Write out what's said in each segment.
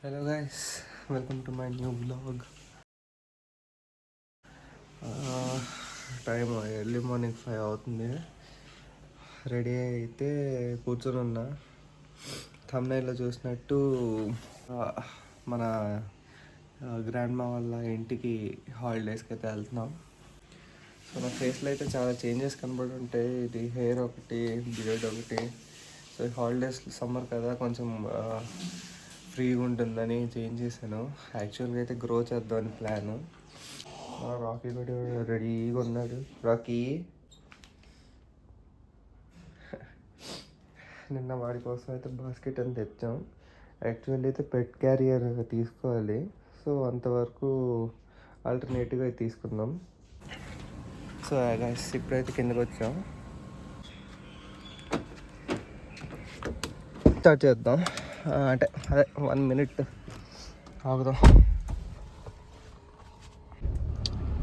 Hello guys, welcome to my new blog. Time early morning 5 అవుతుంది. Ready అయితే కూర్చొని ఉన్నా. థంబ్నైల్లో చూసినట్టు మన గ్రాండ్ మా వాళ్ళ ఇంటికి హాలిడేస్కి అయితే వెళ్తున్నాం. సో నా ఫేస్లో అయితే చాలా చేంజెస్ కనబడి ఉంటాయి. ఇది హెయిర్ ఒకటి, బియర్డ్ ఒకటి. సో హాలిడేస్ సమ్మర్ కదా, కొంచెం ఫ్రీగా ఉంటుందని చేంజ్ చేశాను. యాక్చువల్గా అయితే గ్రో చేద్దామని ప్లాన్. రాకీ కూడా రెడీగా ఉన్నాడు. రాకీ నిన్న వాడి కోసం అయితే బాస్కెట్ అని తెచ్చాం. యాక్చువల్లీ అయితే పెట్ క్యారియర్ తీసుకోవాలి. సో అంతవరకు ఆల్టర్నేటివ్గా తీసుకుందాం. సో గైస్, ఇప్పుడైతే కిందకి వచ్చాం. స్టార్ట్ చేద్దాం. అంటే అదే 1 minute ఆగుదాం.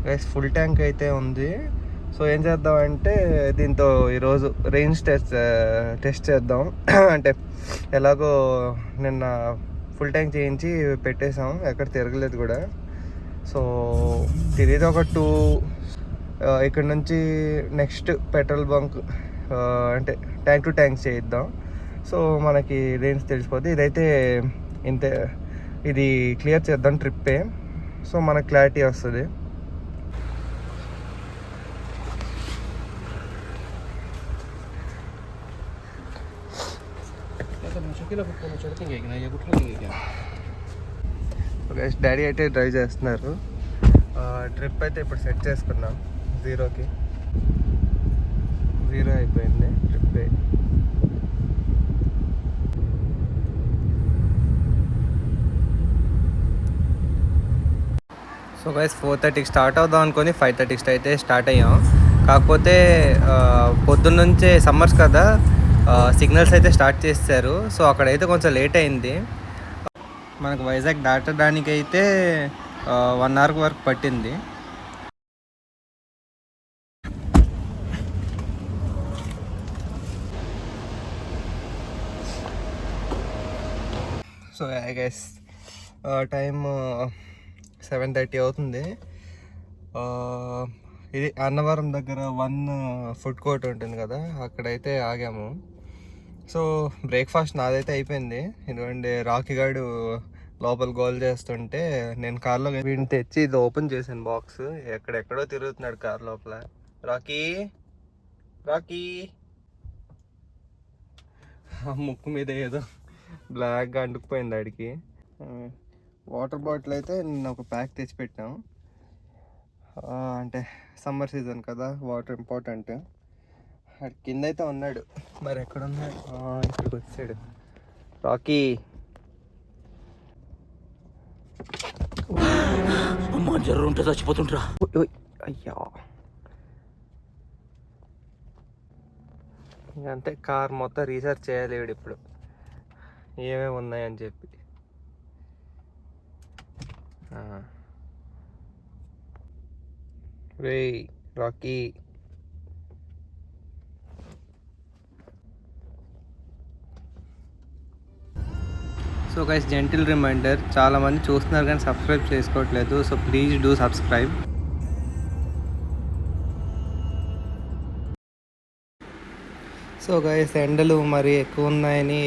గైస్, ఫుల్ ట్యాంక్ అయితే ఉంది. సో ఏం చేద్దామంటే దీంతో ఈరోజు రేంజ్ టెస్ట్ చేద్దాం. అంటే ఎలాగో నిన్న ఫుల్ ట్యాంక్ చేయించి పెట్టేసాం, ఎక్కడ తిరగలేదు కూడా. సో తిరిగి ఒక 2 ఇక్కడ నుంచి నెక్స్ట్ పెట్రోల్ బంక్ అంటే ట్యాంక్ టు ట్యాంక్ చేయిద్దాం. సో మనకి రేంజ్ తెలిసిపోద్ది. ఇదైతే ఇంతే, ఇది క్లియర్ చేద్దాం ట్రిప్పే. సో మనకు క్లారిటీ వస్తుంది. డాడీ అయితే డ్రైవ్ చేస్తున్నారు. ట్రిప్ అయితే ఇప్పుడు సెట్ చేసుకున్నాం. 0 అయిపోయింది ట్రిప్పే. సో గైస్, 4:30కి స్టార్ట్ అవుదాం అనుకొని 5:30కి అయితే స్టార్ట్ అయ్యాం. కాకపోతే పొద్దున్నుంచే సమ్మర్స్ కదా, సిగ్నల్స్ అయితే స్టార్ట్ చేశారు. సో అక్కడైతే కొంచెం లేట్ అయింది. మనకు వైజాగ్ దాటడానికి అయితే 1 hour వరకు పట్టింది. సో ఐ గెస్ టైమ్ 7:30 అవుతుంది. ఇది అన్నవరం దగ్గర 1 ఫుడ్ కోర్ట్ ఉంటుంది కదా, అక్కడైతే ఆగాము. సో బ్రేక్ఫాస్ట్ నాదైతే అయిపోయింది. ఎందుకంటే రాకీ గాడు లోపల గోల్ చేస్తుంటే నేను కార్లో వీడిని తెచ్చి ఇది ఓపెన్ చేశాను. బాక్స్ ఎక్కడెక్కడో తిరుగుతున్నాడు కార్ లోపల. రాకీ రాకీ ముక్కు మీద ఏదో బ్లాక్గా అంటుకుపోయింది ఆడికి. వాటర్ బాటిల్ అయితే నేను ఒక ప్యాక్ తెచ్చి పెట్టాం. అంటే సమ్మర్ సీజన్ కదా, వాటర్ ఇంపార్టెంట్. కింద అయితే ఉన్నాడు, మరి ఎక్కడ ఉన్నాడు? ఇక్కడికి వచ్చాడు రాకీ. ఉంటే చచ్చిపోతుంటా. అయ్యా, ఇంకంతే. కార్ మొత్తం రీసెర్చ్ చేయాలి వీడు ఇప్పుడు, ఏమేమి ఉన్నాయని చెప్పి. రే రాకీ, సో గైస్, జెంటిల్ రిమైండర్, చాలామంది చూస్తున్నారు కానీ సబ్స్క్రైబ్ చేసుకోవట్లేదు. So please do subscribe. So guys, ఎండలు మరి ఎక్కువ ఉన్నాయని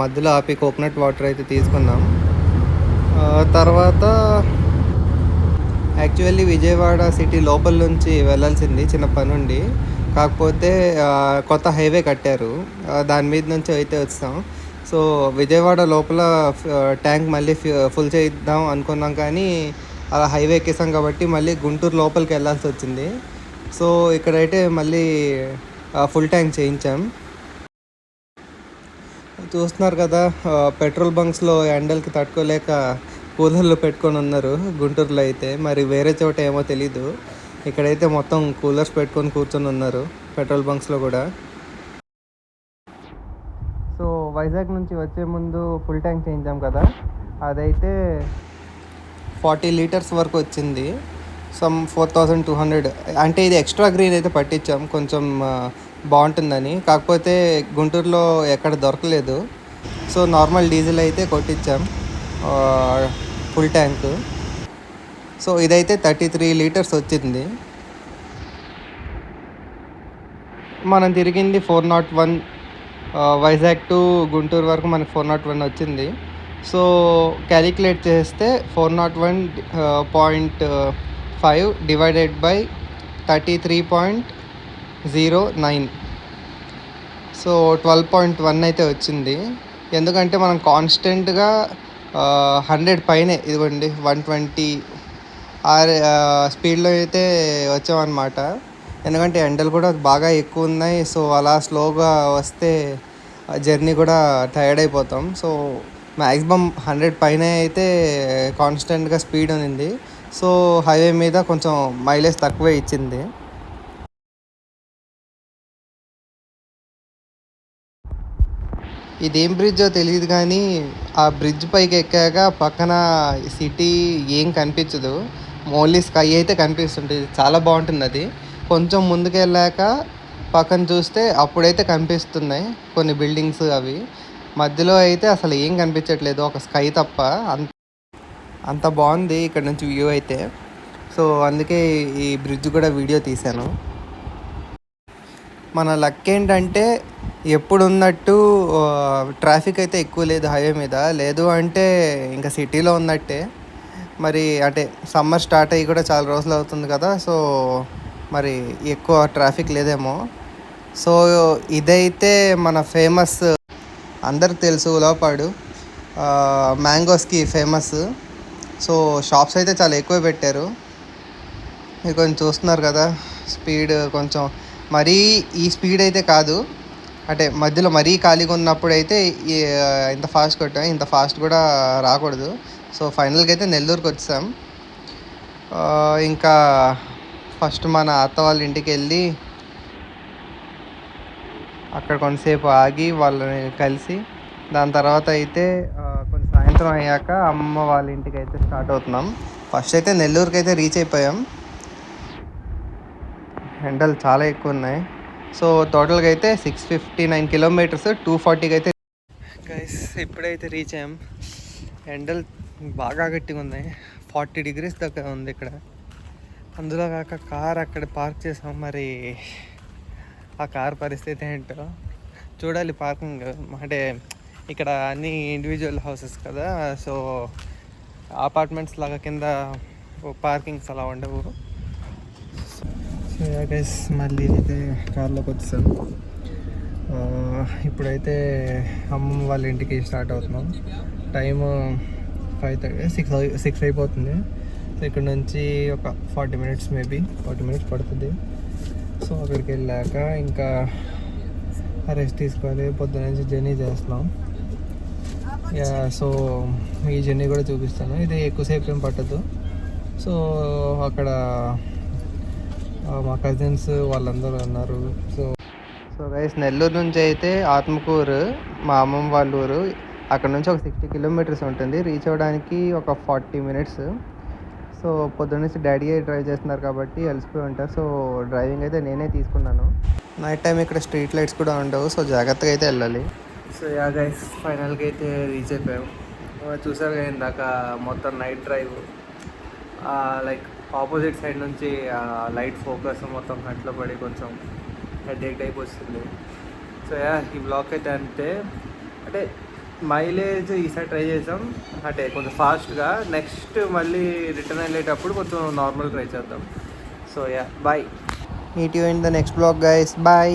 మధ్యలో ఆపి కోకోనట్ వాటర్ అయితే తీసుకున్నాం. తర్వాత యాక్చువల్లీ విజయవాడ సిటీ లోపల నుంచి వెళ్ళాల్సింది చిన్న పని ఉండి, కాకపోతే కొత్త హైవే కట్టారు, దాని మీద నుంచి అయితే వచ్చాం. సో విజయవాడ లోపల ట్యాంక్ మళ్ళీ ఫుల్ చేద్దాం అనుకున్నాం, కానీ అలా హైవే ఎక్కేసాం కాబట్టి మళ్ళీ గుంటూరు లోపలికి వెళ్ళాల్సి వచ్చింది. సో ఇక్కడైతే మళ్ళీ ఫుల్ ట్యాంక్ చేయించాం. చూస్తున్నారు కదా, పెట్రోల్ బంక్స్లో ఎండలకి తట్టుకోలేక కూలర్లు పెట్టుకొని ఉన్నారు గుంటూరులో అయితే. మరి వేరే చోట ఏమో తెలీదు, ఇక్కడైతే మొత్తం కూలర్స్ పెట్టుకొని కూర్చొని ఉన్నారు పెట్రోల్ బంక్స్లో కూడా. సో వైజాగ్ నుంచి వచ్చే ముందు ఫుల్ ట్యాంక్ చేయించాం కదా, అదైతే 40 liters వరకు వచ్చింది. సమ్ 4200. అంటే ఇది ఎక్స్ట్రా గ్రీన్ అయితే పట్టించాం, కొంచెం బాగుంటుందని. కాకపోతే గుంటూరులో ఎక్కడ దొరకలేదు, సో నార్మల్ డీజిల్ అయితే కొట్టించాం. Full tank. సో ఇదైతే 33 లీటర్స్ వచ్చింది. మనం తిరిగింది 401, వైజాగ్ టు గుంటూరు వరకు మనకి 401 వచ్చింది. సో క్యాలిక్యులేట్ చేస్తే 401.5 డివైడెడ్ బై 33.09, సో 12.1 అయితే వచ్చింది. ఎందుకంటే మనం కాన్స్టెంట్గా 100 పైనే, ఇదిగోండి 120 స్పీడ్లో అయితే వచ్చామన్నమాట. ఎందుకంటే ఎండలు కూడా బాగా ఎక్కువ ఉన్నాయి. సో అలా స్లోగా వస్తే జర్నీ కూడా టైర్డ్ అయిపోతాం. సో మ్యాక్సిమం 100 పైన అయితే కాన్స్టెంట్గా స్పీడ్ ఉంది. సో హైవే మీద కొంచెం మైలేజ్ తక్కువే ఇచ్చింది. ఇదేం బ్రిడ్జో తెలియదు కానీ ఆ బ్రిడ్జ్ పైకి ఎక్కాక పక్కన సిటీ ఏం కనిపించదు, ఓన్లీ స్కై అయితే కనిపిస్తుంటుంది. చాలా బాగుంటుంది అది. కొంచెం ముందుకు వెళ్ళాక పక్కన చూస్తే అప్పుడైతే కనిపిస్తున్నాయి కొన్ని బిల్డింగ్స్. అవి మధ్యలో అయితే అసలు ఏం కనిపించట్లేదు, ఒక స్కై తప్ప. అంత బాగుంది ఇక్కడ నుంచి వ్యూ అయితే. సో అందుకే ఈ బ్రిడ్జ్ కూడా వీడియో తీశాను. మన లక్ ఏంటంటే ఎప్పుడు ఉన్నట్టు ట్రాఫిక్ అయితే ఎక్కువ లేదు హైవే మీద. లేదు అంటే ఇంకా సిటీలో ఉన్నట్టే. మరి అంటే సమ్మర్ స్టార్ట్ అయ్యి కూడా చాలా రోజులు అవుతుంది కదా, సో మరి ఎక్కువ ట్రాఫిక్ లేదేమో. సో ఇదైతే మన ఫేమస్, అందరికి తెలుసు, ఉలవపాడు మ్యాంగోస్కి ఫేమస్. సో షాప్స్ అయితే చాలా ఎక్కువ పెట్టారు. మీరు కొంచెం చూస్తున్నారు కదా, స్పీడ్ కొంచెం మరీ ఈ స్పీడ్ అయితే కాదు, అంటే మధ్యలో మరీ ఖాళీగా ఉన్నప్పుడు అయితే ఇంత ఫాస్ట్ కొట్టాం. ఇంత ఫాస్ట్ కూడా రాకూడదు. సో ఫైనల్గా అయితే నెల్లూరుకి వచ్చాం. ఇంకా ఫస్ట్ మన అత్త వాళ్ళ ఇంటికి వెళ్ళి అక్కడ కొంతసేపు ఆగి వాళ్ళని కలిసి, దాని తర్వాత అయితే కొంచెం సాయంత్రం అయ్యాక అమ్మ వాళ్ళ ఇంటికి అయితే స్టార్ట్ అవుతున్నాం. ఫస్ట్ అయితే నెల్లూరుకి అయితే రీచ్ అయిపోయాం. ఎండలు చాలా ఎక్కువ ఉన్నాయి. సో టోటల్గా అయితే 659 కిలోమీటర్స్ 240కి అయితే గైస్ ఇప్పుడైతే రీచ్ అయ్యాం. ఎండలు బాగా గట్టిగా ఉన్నాయి, 40 డిగ్రీస్ దాకా ఉంది ఇక్కడ. అందులో కాక కార్ అక్కడ పార్క్ చేసాం. మరి ఆ కార్ పరిస్థితి ఏంటో చూడాలి. పార్కింగ్ అంటే ఇక్కడ అన్ని ఇండివిజువల్ హౌసెస్ కదా, సో అపార్ట్మెంట్స్ లాగా కింద పార్కింగ్స్ అలా ఉండవు. సో గైస్ మళ్ళీ అయితే కార్లోకి వచ్చాం. ఇప్పుడైతే అమ్మమ్మ వాళ్ళ ఇంటికి స్టార్ట్ అవుతున్నాం. టైము 5:30, 6 అయిపోతుంది. సో ఇక్కడ నుంచి ఒక 40 మినిట్స్, మేబీ 40 మినిట్స్ పడుతుంది. సో అక్కడికి వెళ్ళాక ఇంకా రెస్ట్ తీసుకోవాలి. పొద్దున నుంచి జర్నీ చేస్తున్నాం. సో ఈ జర్నీ కూడా చూపిస్తాను. ఇది ఎక్కువసేపు ఏం పట్టదు. సో అక్కడ మా కజిన్స్ వాళ్ళందరూ ఉన్నారు. సో గైస్ నెల్లూరు నుంచి అయితే ఆత్మకూరు మా అమ్మమ్మ వాళ్ళ ఊరు, అక్కడ నుంచి ఒక 60 కిలోమీటర్స్ ఉంటుంది. రీచ్ అవ్వడానికి ఒక 40 మినిట్స్. సో పొద్దున్న నుంచి డాడీ డ్రైవ్ చేస్తున్నారు కాబట్టి అలసిపోయి ఉంటారు. సో డ్రైవింగ్ అయితే నేనే తీసుకున్నాను. నైట్ టైం ఇక్కడ స్ట్రీట్ లైట్స్ కూడా ఉండవు, సో జాగ్రత్తగా అయితే వెళ్ళాలి. సో యా గైస్ ఫైనల్గా అయితే రీచ్ అయిపోయాం. చూసారు కదా ఇందాక మొత్తం night drive, like opposite side నుంచి లైట్ ఫోకస్ మొత్తం కంట్లో పడి కొంచెం హెడేక్ టైప్ వస్తుంది. సో యా ఈ బ్లాక్ అయితే అంతే. అంటే మైలేజ్ ఈసారి ట్రై చేసాం, అంటే కొంచెం ఫాస్ట్గా. నెక్స్ట్ మళ్ళీ రిటర్న్ వెళ్ళేటప్పుడు కొంచెం నార్మల్ ట్రై చేద్దాం. So ya bye, meet you in the next blog guys, bye.